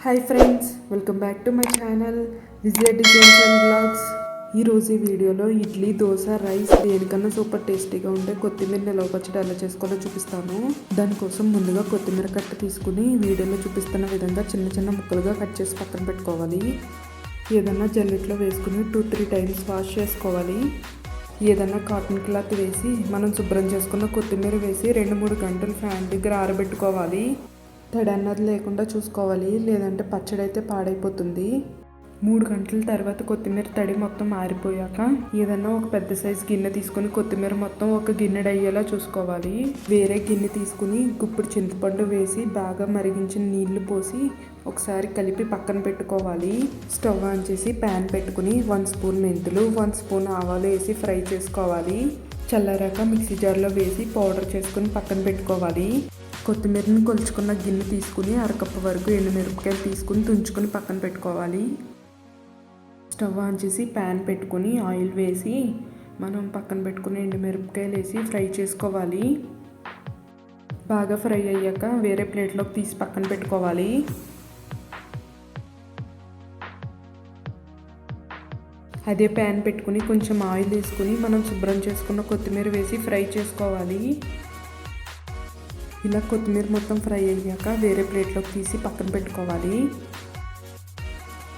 Hi friends, welcome back to my channel Vijaya designs and blogs. ఈరోజు ఈ వీడియోలో idli, dosa, rice దేనికన్నా సూపర్ టేస్టీగా ఉండే కొత్తిమీర నిలవ పచ్చడి ఎలా చేసుకోవాలో చూపిస్తాను. దానికోసం ముందుగా కొత్తిమీర కట్ట తీసుకుని వీడియోలో చూపిస్తున్న విధంగా చిన్న చిన్న ముక్కలుగా కట్ చేసి పక్కన పెట్టుకోవాలి. ఏదన్నా జల్లెట్లో వేసుకుని 2-3 టైమ్స్ వాష్ చేసుకోవాలి. ఏదన్నా కాటన్ క్లాత్ వేసి మనం శుభ్రం చేసుకున్న కొత్తిమీర వేసి 2-3 గంటలు ఫ్యాన్ దగ్గర ఆరబెట్టుకోవాలి. తడి అన్నది లేకుండా చూసుకోవాలి, లేదంటే పచ్చడి అయితే పాడైపోతుంది. 3 గంటల తర్వాత కొత్తిమీర తడి మొత్తం ఆరిపోయాక ఏదన్నా ఒక పెద్ద సైజు గిన్నె తీసుకుని కొత్తిమీర మొత్తం ఒక గిన్నెడు అయ్యేలా చూసుకోవాలి. వేరే గిన్నె తీసుకుని గుప్పుడు చింతపండు వేసి బాగా మరిగించిన నీళ్లు పోసి ఒకసారి కలిపి పక్కన పెట్టుకోవాలి. స్టవ్ ఆన్ చేసి ప్యాన్ పెట్టుకుని 1 స్పూన్ మెంతులు, 1 స్పూన్ ఆవాలు వేసి ఫ్రై చేసుకోవాలి. చల్లారాక మిక్సీ జార్లో వేసి పౌడర్ చేసుకుని పక్కన పెట్టుకోవాలి. కొత్తిమీరని కొలుచుకున్న గిన్నె తీసుకుని అరకప్పు వరకు ఎండుమిరపకాయలు తీసుకుని తుంచుకొని పక్కన పెట్టుకోవాలి. స్టవ్ ఆన్ చేసి ప్యాన్ పెట్టుకుని ఆయిల్ వేసి మనం పక్కన పెట్టుకుని ఎండుమిరపకాయలు వేసి ఫ్రై చేసుకోవాలి. బాగా ఫ్రై అయ్యాక వేరే ప్లేట్లోకి తీసి పక్కన పెట్టుకోవాలి. అదే ప్యాన్ పెట్టుకుని కొంచెం ఆయిల్ వేసుకుని మనం శుభ్రం చేసుకున్న కొత్తిమీర వేసి ఫ్రై చేసుకోవాలి. ఇలా కొత్తిమీర మొత్తం ఫ్రై అయ్యాక వేరే ప్లేట్లోకి తీసి పక్కన పెట్టుకోవాలి.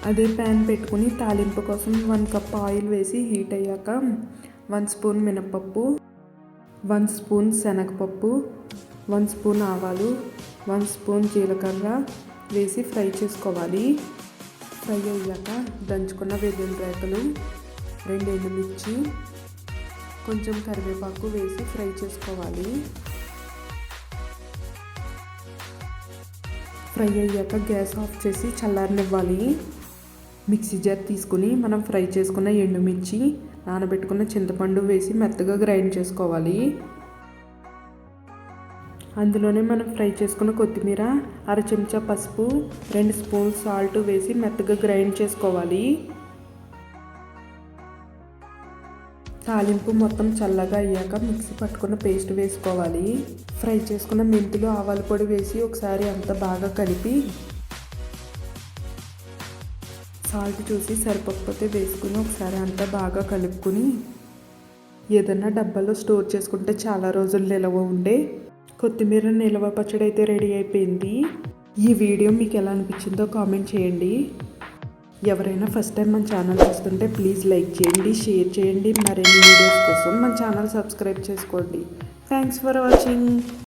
అదే ప్యాన్ పెట్టుకుని తాలింపు కోసం 1 కప్ ఆయిల్ వేసి హీట్ అయ్యాక 1 స్పూన్ మినపప్పు, 1 స్పూన్ శనగపప్పు, 1 స్పూన్ ఆవాలు, 1 స్పూన్ జీలకర్ర వేసి ఫ్రై చేసుకోవాలి. ఫ్రై అయ్యాక దంచుకున్న వెల్లుల్లి రేఖలు, 2 ఎండుమిర్చి, కొంచెం కరివేపాకు వేసి ఫ్రై చేసుకోవాలి. ఫ్రై అయ్యాక గ్యాస్ ఆఫ్ చేసి చల్లారనివ్వాలి. మిక్సీ జార్ తీసుకుని మనం ఫ్రై చేసుకున్న ఎండుమిర్చి, నానబెట్టుకున్న చింతపండు వేసి మెత్తగా గ్రైండ్ చేసుకోవాలి. అందులోనే మనం ఫ్రై చేసుకున్న కొత్తిమీర, 1/2 చెంచా పసుపు, 2 స్పూన్ సాల్ట్ వేసి మెత్తగా గ్రైండ్ చేసుకోవాలి. తాలింపు మొత్తం చల్లగా అయ్యాక మిక్సీ పట్టుకున్న పేస్ట్ వేసుకోవాలి. ఫ్రై చేసుకున్న మెంతులు, ఆవాల పొడి వేసి ఒకసారి అంతా బాగా కలిపి సాల్ట్ చూసి సరిపోకపోతే వేసుకుని ఒకసారి అంతా బాగా కలుపుకుని ఏదన్నా డబ్బాలో స్టోర్ చేసుకుంటే చాలా రోజులు నిల్వ ఉండే కొత్తిమీర నిల్వ పచ్చడి అయితే రెడీ అయిపోయింది. ఈ వీడియో మీకు ఎలా అనిపించిందో కామెంట్ చేయండి. ఎవరైనా ఫస్ట్ టైం మన ఛానల్ చూస్తుంటే ప్లీజ్ లైక్ చేయండి, షేర్ చేయండి. మరిన్ని వీడియోస్ కోసం మన ఛానల్ సబ్స్క్రైబ్ చేసుకోండి. Thanks for watching.